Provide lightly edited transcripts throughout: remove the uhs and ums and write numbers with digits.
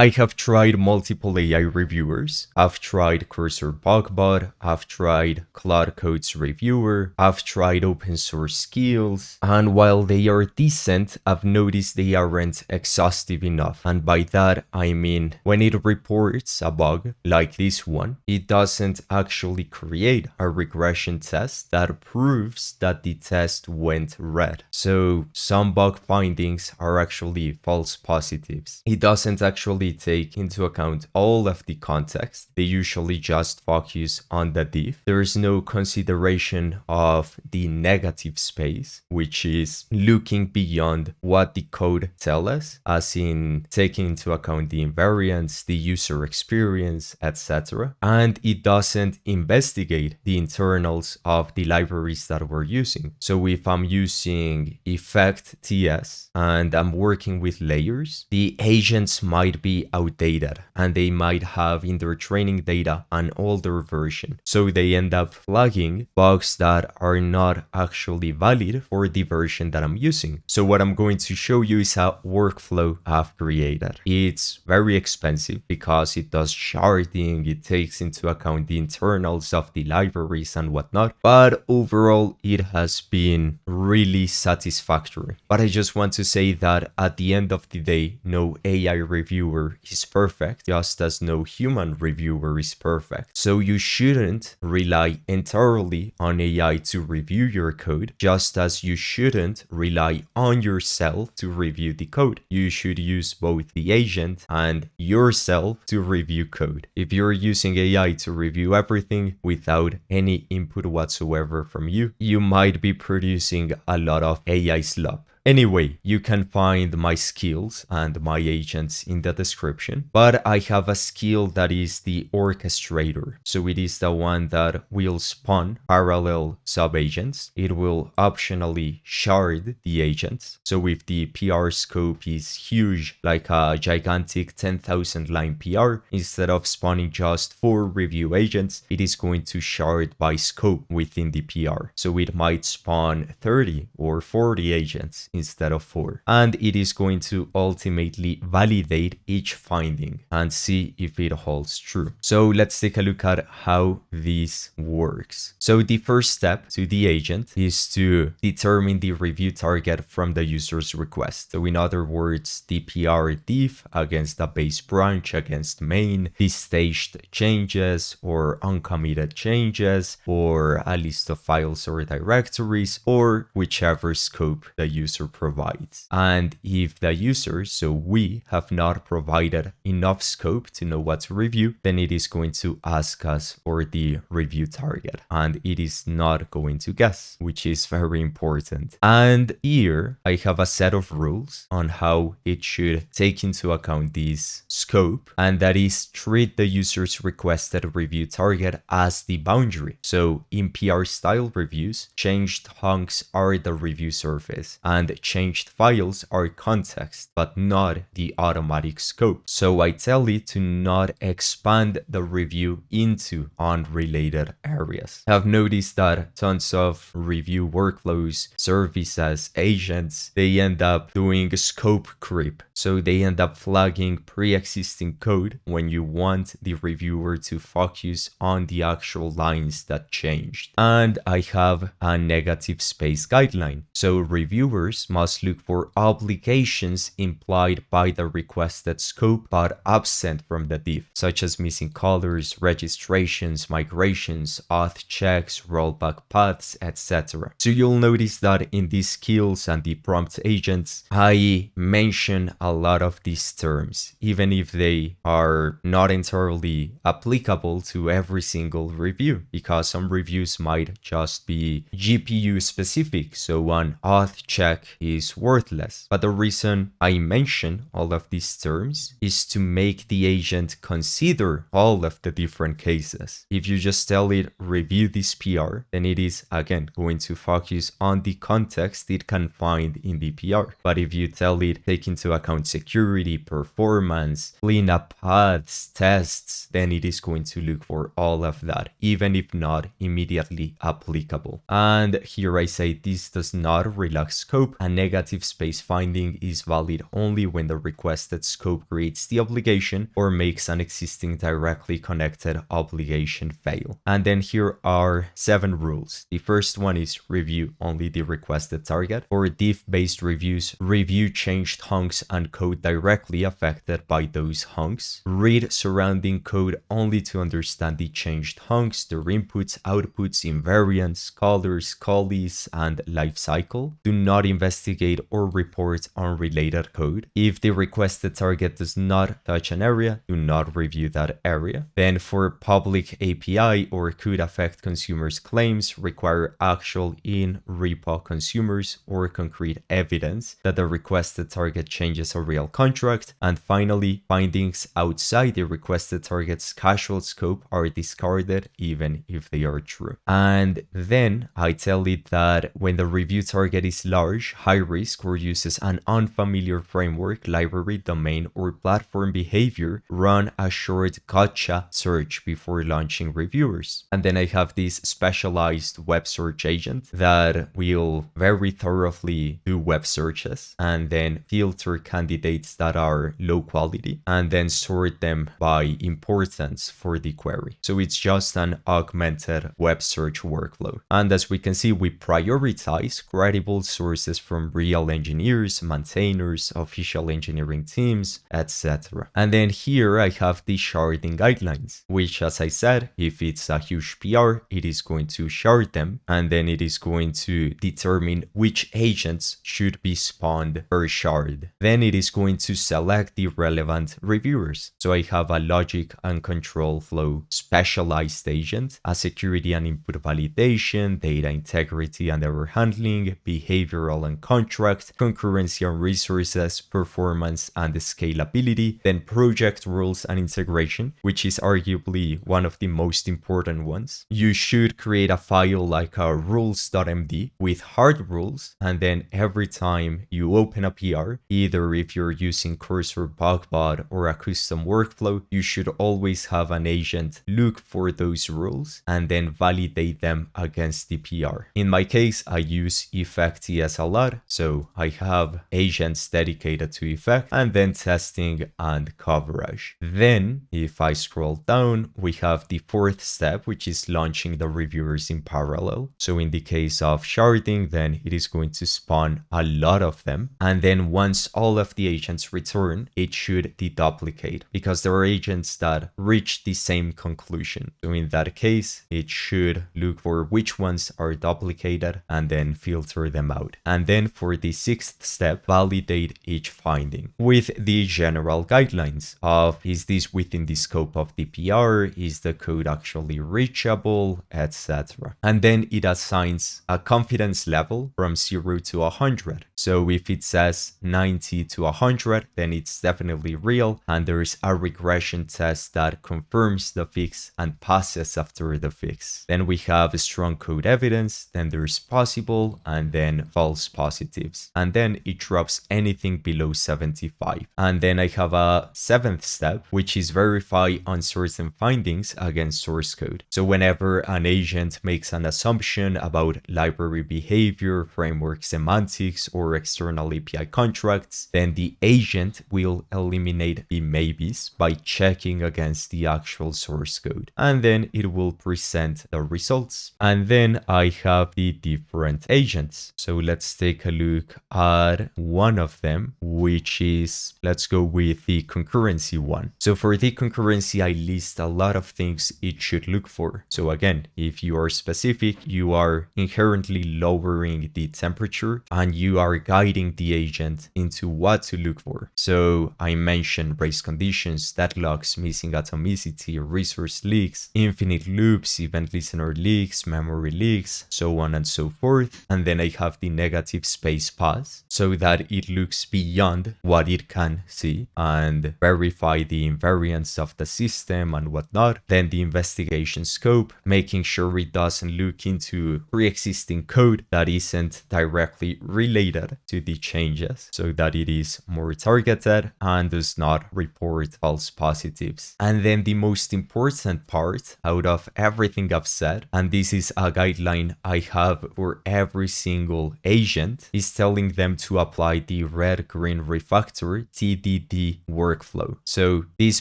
I have tried multiple AI reviewers. I've tried Cursor Bugbot, I've tried Cloud Code's Reviewer, I've tried open source skills, and while they are decent, I've noticed they aren't exhaustive enough. And by that, I mean when it reports a bug like this one, it doesn't actually create a regression test that proves that the test went red. So some bug findings are actually false positives. It doesn't actually take into account all of the context. They usually just focus on the diff. There is no consideration of the negative space, which is looking beyond what the code tells us, as in taking into account the invariants, the user experience, etc. And it doesn't investigate the internals of the libraries that we're using. So if I'm using effect TS and I'm working with layers, the agents might be outdated and they might have in their training data an older version. So they end up flagging bugs that are not actually valid for the version that I'm using. So what I'm going to show you is a workflow I've created. It's very expensive because it does sharding, it takes into account the internals of the libraries and whatnot, but overall it has been really satisfactory. But I just want to say that at the end of the day, no AI reviewer is perfect, just as no human reviewer is perfect. So you shouldn't rely entirely on AI to review your code, just as you shouldn't rely on yourself to review the code. You should use both the agent and yourself to review code. If you're using AI to review everything without any input whatsoever from you, you might be producing a lot of AI slop. Anyway, you can find my skills and my agents in the description, but I have a skill that is the Orchestrator. So it is the one that will spawn parallel sub-agents. It will optionally shard the agents. So if the PR scope is huge, like a gigantic 10,000 line PR, instead of spawning just 4 review agents, it is going to shard by scope within the PR. So it might spawn 30 or 40 agents instead of 4. And it is going to ultimately validate each finding and see if it holds true. So let's take a look at how this works. So the first step to the agent is to determine the review target from the user's request. So in other words, the PR diff against the base branch against main, the staged changes or uncommitted changes, or a list of files or directories, or whichever scope the user provides. And if the user, so we, have not provided enough scope to know what to review, then it is going to ask us for the review target, and it is not going to guess, which is very important. And here I have a set of rules on how it should take into account this scope, and that is treat the user's requested review target as the boundary. So in PR style reviews, changed hunks are the review surface and changed files are context, but not the automatic scope. So I tell it to not expand the review into unrelated areas. I've noticed that tons of review workflows, services, agents, they end up doing scope creep. So they end up flagging pre-existing code when you want the reviewer to focus on the actual lines that changed. And I have a negative space guideline. So reviewers must look for obligations implied by the requested scope but absent from the diff, such as missing colors, registrations, migrations, auth checks, rollback paths, etc. So you'll notice that in these skills and the prompt agents, I mention a lot of these terms, even if they are not entirely applicable to every single review, because some reviews might just be GPU specific, so an auth check is worthless. But the reason I mention all of these terms is to make the agent consider all of the different cases. If you just tell it review this PR, then it is again going to focus on the context it can find in the PR. But if you tell it take into account security, performance, clean up paths, tests, then it is going to look for all of that, even if not immediately applicable. And here I say this does not relax scope, a negative space finding is valid only when the requested scope creates the obligation or makes an existing directly connected obligation fail. And then here are 7 rules. The first one is review only the requested target. For diff-based reviews, review changed hunks and code directly affected by those hunks. Read surrounding code only to understand the changed hunks, their inputs, outputs, invariants, colors, callies, and lifecycle. Do not investigate or report unrelated code. If the requested target does not touch an area, do not review that area. Then for public API or could affect consumers' claims, require actual in-repo consumers or concrete evidence that the requested target changes a real contract. And finally, findings outside the requested target's casual scope are discarded even if they are true. And then I tell it that when the review target is large, high risk, or uses an unfamiliar framework, library, domain, or platform behavior, run a short gotcha search before launching reviewers. And then I have this specialized web search agent that will very thoroughly do web searches and then filter candidates that are low quality and then sort them by importance for the query. So it's just an augmented web search workflow. And as we can see, we prioritize credible sources from real engineers, maintainers, official engineering teams, etc. And then here I have the sharding guidelines, which, as I said, if it's a huge PR, it is going to shard them, and then it is going to determine which agents should be spawned per shard. Then it is going to select the relevant reviewers. So I have a logic and control flow specialized agent, a security and input validation, data integrity and error handling, behavioral and contract, concurrency and resources, performance and scalability, then project rules and integration, which is arguably one of the most important ones. You should create a file like a rules.md with hard rules, and then every time you open a PR, either if you're using Cursor Bugbot or a custom workflow, you should always have an agent look for those rules and then validate them against the PR. In my case, I use effect.ts a lot, so I have agents dedicated to effect and then testing and coverage. Then, if I scroll down, we have the fourth step, which is launching the reviewers in parallel. So in the case of sharding, then it is going to spawn a lot of them. And then once all of the agents return, it should deduplicate because there are agents that reach the same conclusion. So in that case, it should look for which ones are duplicated and then filter them out. And then for the sixth step, validate each finding with the general guidelines of is this within the scope of the PR, is the code actually reachable, etc. And then it assigns a confidence level from 0 to 100. So if it says 90 to 100, then it's definitely real, and there's a regression test that confirms the fix and passes after the fix. Then we have strong code evidence, then there's possible, and then false positives. And then it drops anything below 75. And then I have a seventh step, which is verify uncertain findings against source code. So whenever an agent makes an assumption about library behavior, framework semantics, or external API contracts, then the agent will eliminate the maybes by checking against the actual source code. And then it will present the results. And then I have the different agents. So let's take a look at one of them, which is, let's go with the concurrency one. So for the concurrency, I list a lot of things it should look for. So again, if you are specific, you are inherently lowering the temperature and you are guiding the agent into what to look for. So I mentioned race conditions, deadlocks, missing atomicity, resource leaks, infinite loops, event listener leaks, memory leaks, so on and so forth. And then I have the negative space pass so that it looks beyond what it can see and verify the invariance of the system and whatnot. Then the investigation scope, making sure it doesn't look into pre-existing code that isn't directly related to the changes so that it is more targeted and does not report false positives. And then the most important part out of everything I've said, and this is a guideline I have for every single agent agent is telling them to apply the red-green refactor TDD workflow. So this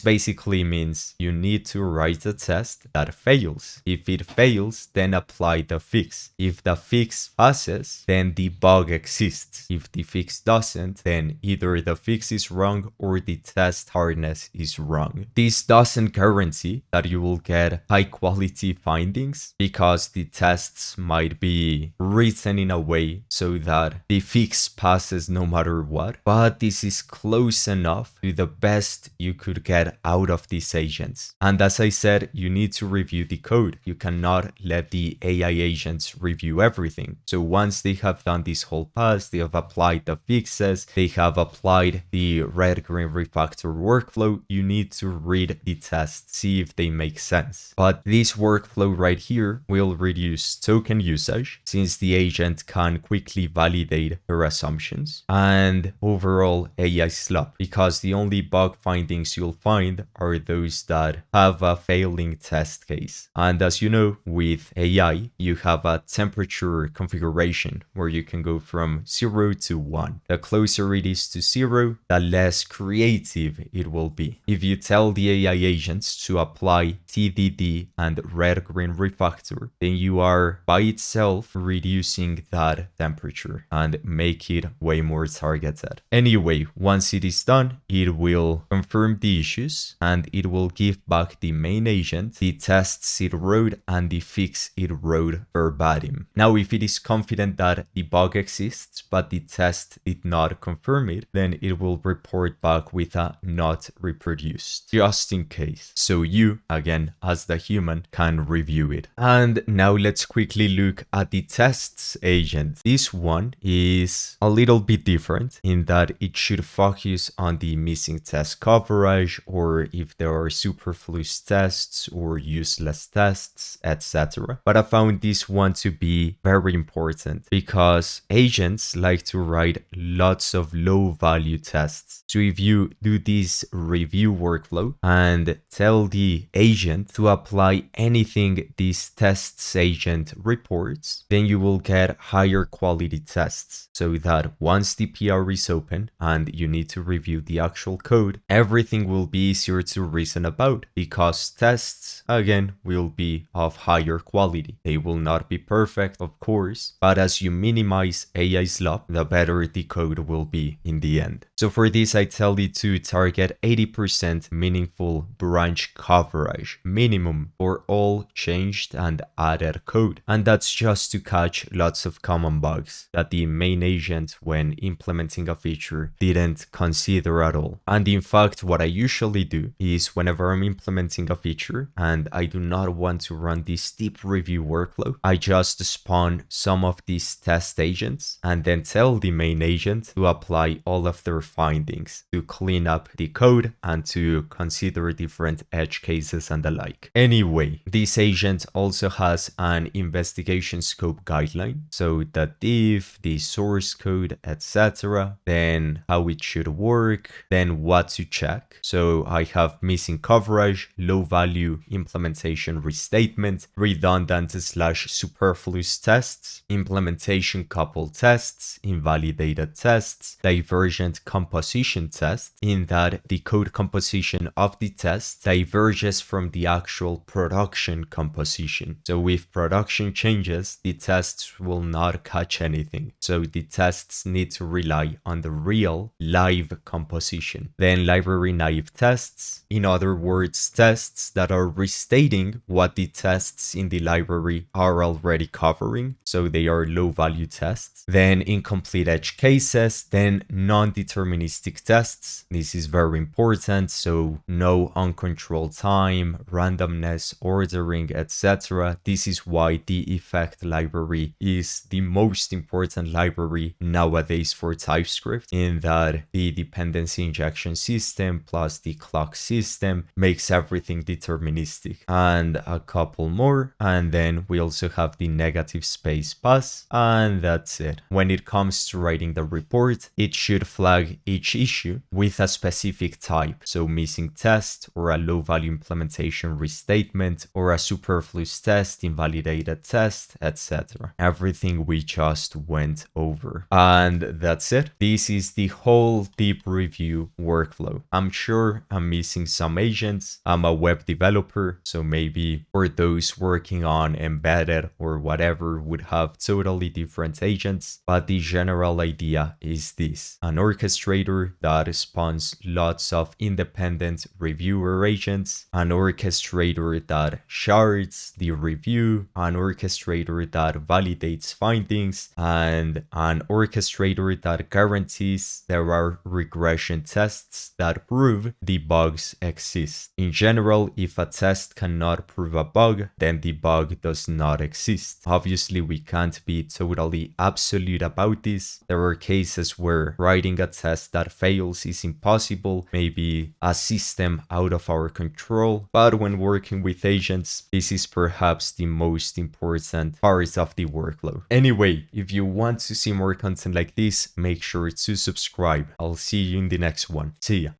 basically means you need to write a test that fails. If it fails, then apply the fix. If the fix passes, then the bug exists. If the fix doesn't, then either the fix is wrong or the test hardness is wrong. This doesn't guarantee that you will get high quality findings because the tests might be written in a way so that the fix passes no matter what, but this is close enough to the best you could get out of these agents. And as I said, you need to review the code. You cannot let the AI agents review everything. So once they have done this whole pass, they have applied the fixes, they have applied the red-green refactor workflow, you need to read the test, see if they make sense. But this workflow right here will reduce token usage since the agent can quickly validate her assumptions, and overall AI slop because the only bug findings you'll find are those that have a failing test case. And as you know, with AI, you have a temperature configuration where you can go from 0 to 1. The closer it is to 0, the less creative it will be. If you tell the AI agents to apply TDD and red-green refactor, then you are by itself reducing that temperature and make it way more targeted. Anyway, once it is done, it will confirm the issues and it will give back the main agent the tests it wrote and the fix it wrote verbatim. Now, if it is confident that the bug exists but the test did not confirm it, then it will report back with a not reproduced, just in case. So you, again, as the human, can review it. And now let's quickly look at the tests agent. This one is a little bit different in that it should focus on the missing test coverage, or if there are superfluous tests or useless tests, etc. But I found this one to be very important because agents like to write lots of low value tests. So if you do this review workflow and tell the agent to apply anything this tests agent reports, then you will get higher quality tests so that once the PR is open and you need to review the actual code, everything will be easier to reason about because tests, again, will be of higher quality. They will not be perfect, of course, but as you minimize AI slop, the better the code will be in the end. So for this, I tell it to target 80% meaningful branch coverage minimum for all changed and added code. And that's just to catch lots of common bugs that the main agent, when implementing a feature, didn't consider at all. And in fact, what I usually do is whenever I'm implementing a feature and I do not want to run this deep review workflow, I just spawn some of these test agents and then tell the main agent to apply all of their findings to clean up the code and to consider different edge cases and the like. Anyway, this agent also has an investigation scope guideline, so the diff, the source code, etc., then how it should work, then what to check. So I have missing coverage, low value implementation restatement, redundant / superfluous tests, implementation coupled tests, invalidated tests, divergent composition test, in that the code composition of the test diverges from the actual production composition. So with production changes, the tests will not catch anything. So the tests need to rely on the real live composition. Then library naive tests, in other words, tests that are restating what the tests in the library are already covering. So they are low value tests. Then incomplete edge cases, then non-deterministic tests. This is very important. So no uncontrolled time, randomness, ordering, etc. This is why the effect library is the most important library nowadays for TypeScript, in that the dependency injection system plus the clock system makes everything deterministic. And a couple more, and then we also have the negative space pass, and that's it. When it comes to writing the report, it should flag each issue with a specific type, so missing test or a low value implementation restatement or a superfluous test, invalidated test, etc. Everything we just went over. And that's it. This is the whole deep review workflow. I'm sure I'm missing some agents. I'm a web developer, so maybe for those working on embedded or whatever would have totally different agents, but the general idea is this: an orchestrator that spawns lots of independent reviewer agents, an orchestrator that shards the review, an orchestrator that validates findings, and an orchestrator that guarantees there are regression tests that prove the bugs exist. In general, if a test cannot prove a bug, then the bug does not exist. Obviously, we can't be totally absolute about this. There are cases where writing a test that fails is impossible, maybe a system out of our control, but when working with agents, this is perhaps the most important part of the workflow. Anyway, if you want to see more content like this, make sure to subscribe. I'll see you in the next one. See ya.